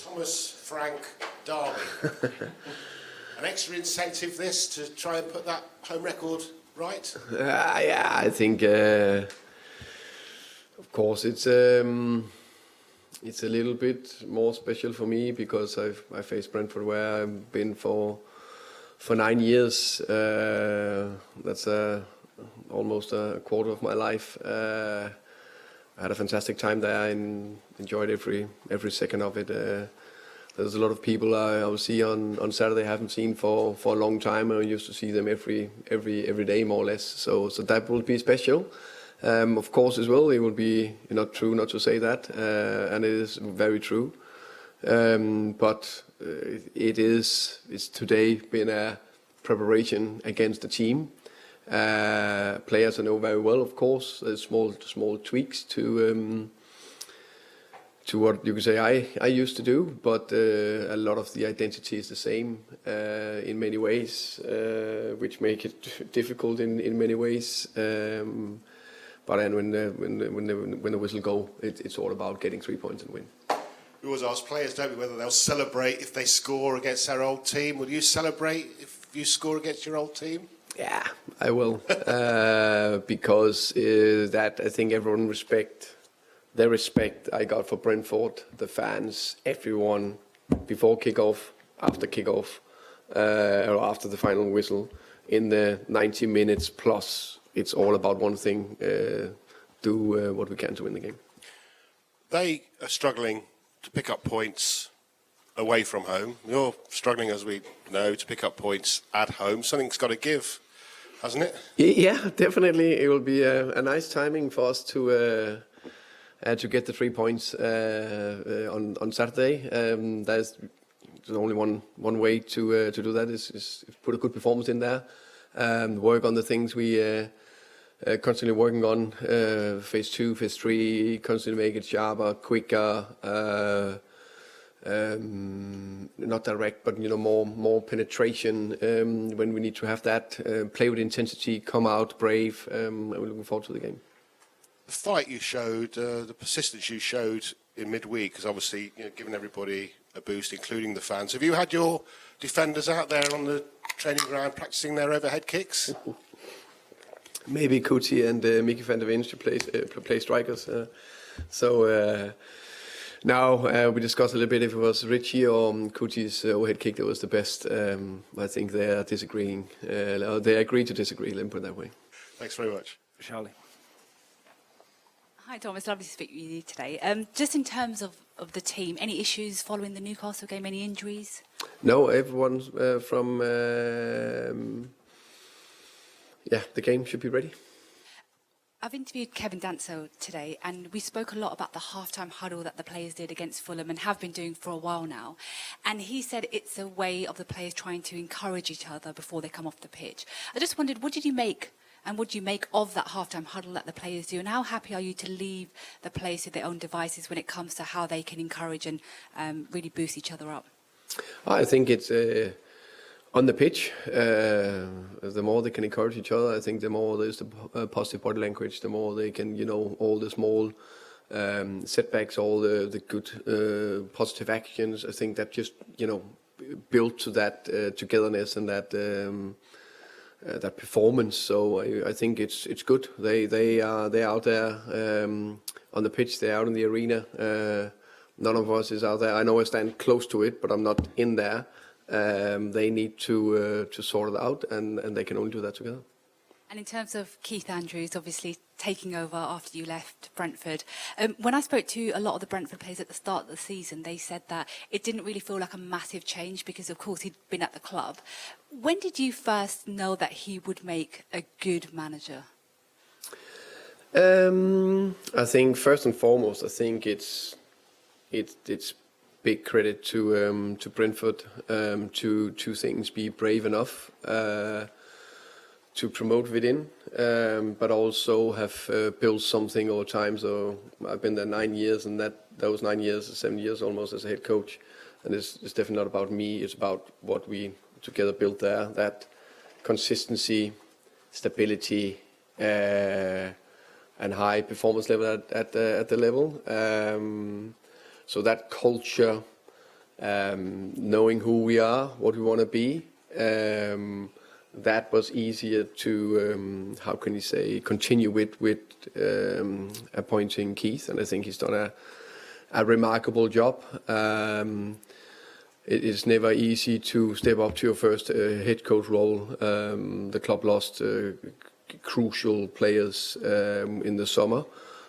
Thomas Frank derby. An extra incentive this to try and put that home record right? Yeah, I think, of course, it's a little bit more special for me because I faced Brentford where I've been for 9 years. That's almost a quarter of my life. I had a fantastic time there and enjoyed every second of it. There's a lot of people I will see on Saturday I haven't seen for a long time. I used to see them every day more or less. So that will be special. Of course as well, it will be not true not to say that, and it is very true. But it's today been a preparation against the team. Players I know very well, of course. There's small tweaks to what you could say I used to do, but a lot of the identity is the same in many ways, which make it difficult in many ways. But then when the whistle go, it's all about getting 3 points and win. We always ask players, don't we, whether they'll celebrate if they score against their old team. Will you celebrate if you score against your old team? Yeah, I will, because that I think everyone the respect I got for Brentford, the fans, everyone, before kickoff, after kickoff, or after the final whistle, in the 90 minutes plus. It's all about one thing: do what we can to win the game. They are struggling to pick up points away from home. You're struggling, as we know, to pick up points at home. Something's got to give, hasn't it? Yeah, definitely. It will be a nice timing for us to get the 3 points on Saturday. There's only one way to do that is put a good performance in there, work on the things we constantly working on, phase 2, phase 3, constantly make it sharper, quicker, not direct, but more penetration when we need to have that, play with intensity, come out brave. We're looking forward to the game. The fight you showed, the persistence you showed in midweek has obviously given everybody a boost, including the fans. Have you had your defenders out there on the training ground practicing their overhead kicks? Maybe Kuti and Mickey van der Ven to play strikers. Now we discussed a little bit if it was Richie or Kuti's overhead kick that was the best. I think they are disagreeing. They agree to disagree, let me put it that way. Thanks very much. Charlie. Hi Thomas, lovely to speak with you today. Just in terms of the team, any issues following the Newcastle game, any injuries? No, everyone from the game should be ready. I've interviewed Kevin Danso today, and we spoke a lot about the halftime huddle that the players did against Fulham and have been doing for a while now. And he said it's a way of the players trying to encourage each other before they come off the pitch. I just wondered, what did you make of that halftime huddle that the players do, and how happy are you to leave the players to their own devices when it comes to how they can encourage and really boost each other up? I think it's on the pitch. The more they can encourage each other, I think the more there's the positive body language, the more they can, all the small setbacks, all the good positive actions. I think that just, built to that togetherness and that performance. So I think it's good. They're out there on the pitch. They're out in the arena. None of us is out there. I know I stand close to it, but I'm not in there. They need to sort it out, and they can only do that together. And in terms of Keith Andrews, obviously taking over after you left Brentford, when I spoke to a lot of the Brentford players at the start of the season, they said that it didn't really feel like a massive change because, of course, he'd been at the club. When did you first know that he would make a good manager? I think first and foremost, it's big credit to Brentford to two things: be brave enough to promote within, but also have built something over time. So I've been there 9 years, and that was 9 years, 7 years almost as a head coach. And it's definitely not about me. It's about what we together built there. That consistency, stability, and high performance level at the level. So that culture knowing who we are, what we want to be. That was easier to, how can you say, continue with appointing Keith, and I think he's done a remarkable job. It is never easy to step up to your first head coach role. The club lost crucial players in the summer,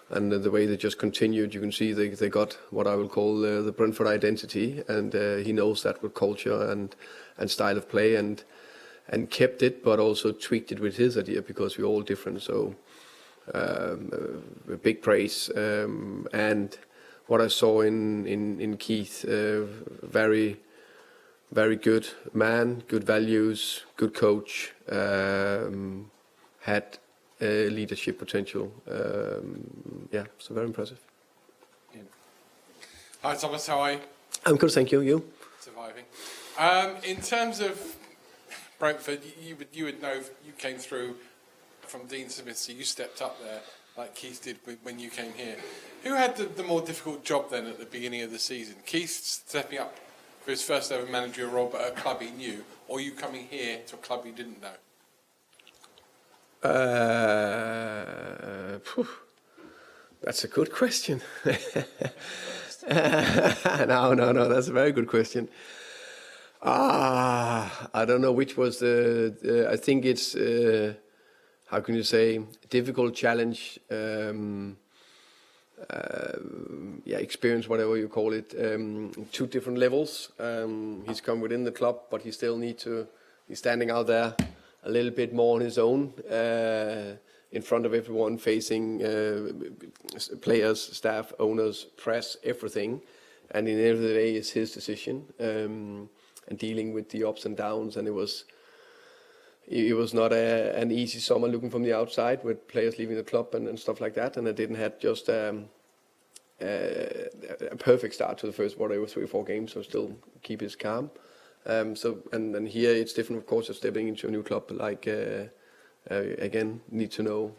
and the way they just continued, you can see they got what I will call the Brentford identity, and he knows that with culture and style of play, and kept it, but also tweaked it with his idea, because we're all different. So big praise, and what I saw in Keith, very good man, good values, good coach, had leadership potential. So very impressive. Yeah. Hi Thomas, how are you? I'm good, thank you. You? Surviving. In terms of Brentford, you would know, you came through from Dean Smith, so you stepped up there like Keith did when you came here. Who had the more difficult job then at the beginning of the season? Keith stepping up for his first ever managerial role at a club he knew, or you coming here to a club you didn't know? That's a good question. No, that's a very good question. I don't know which was I think it's, how can you say, difficult challenge, experience, whatever you call it, two different levels. He's come within the club, but he still he's standing out there a little bit more on his own, in front of everyone, facing players, staff, owners, press, everything. And in the end of the day, it's his decision, and dealing with the ups and downs. And it was not an easy summer looking from the outside, with players leaving the club and stuff like that. And I didn't have just a perfect start to the first 3 or 4 games, so still keep his calm. And here it's different, of course, of stepping into a new club. Like again, need to know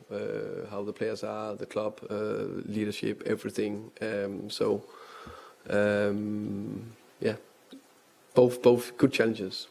how the players are, the club, leadership, everything. Both good challenges.